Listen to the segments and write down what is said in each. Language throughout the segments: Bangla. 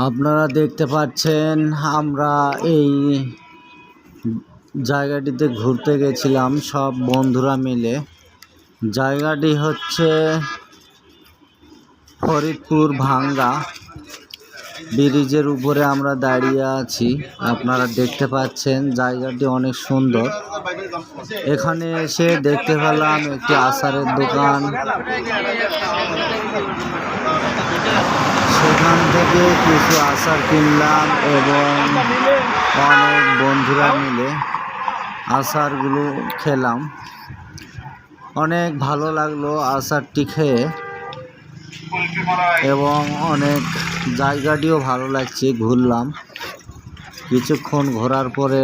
আপনারা দেখতে পাচ্ছেন আমরা এই জায়গাটিতে ঘুরতে গেছিলাম সব বন্ধুরা মিলে। জায়গাটি হচ্ছে ফরিদপুর ভাঙ্গা ব্রিজের উপরে আমরা দাঁড়িয়ে আছি। আপনারা দেখতে পাচ্ছেন জায়গাটি অনেক সুন্দর। এখানে এসে দেখতে পেলাম একটি আচারের দোকান, সেখান থেকে কিছু আচার কিনলাম এবং অনেক বন্ধুরা মিলে আচারগুলো খেলাম। অনেক ভালো লাগলো আচারটি খেয়ে এবং অনেক জায়গাটিও ভালো লাগছে। ঘুরলাম, কিছুক্ষণ ঘোরার পরে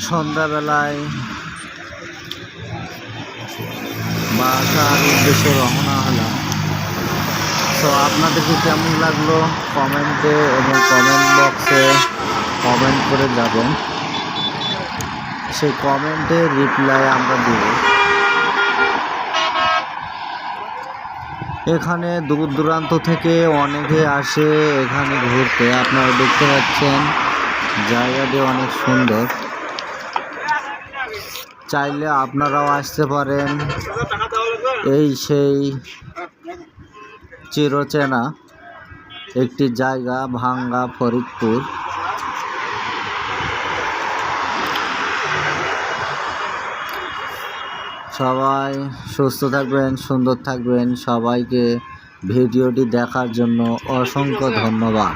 সন্ধ্যাবেলায় বাসার উদ্দেশ্যে রওনা হলাম। তো আপনাদেরকে কেমন লাগলো কমেন্টে এবং কমেন্ট বক্সে কমেন্ট করে যাবেন, সেই কমেন্টের রিপ্লাই আমরা দেব। এখানে দূর দূরান্ত থেকে অনেকে আসে এখানে ঘুরতে। আপনারা দেখতে পাচ্ছেন জায়গাটি অনেক সুন্দর। চাইলে আপনারাও আসতে পারেন। এই সেই চিরচেনা একটি জায়গা ভাঙ্গা ফরিদপুর। সবাই সুস্থ থাকবেন, সুন্দর থাকবেন। সবাইকে ভিডিওটি দেখার জন্য অসংখ্য ধন্যবাদ।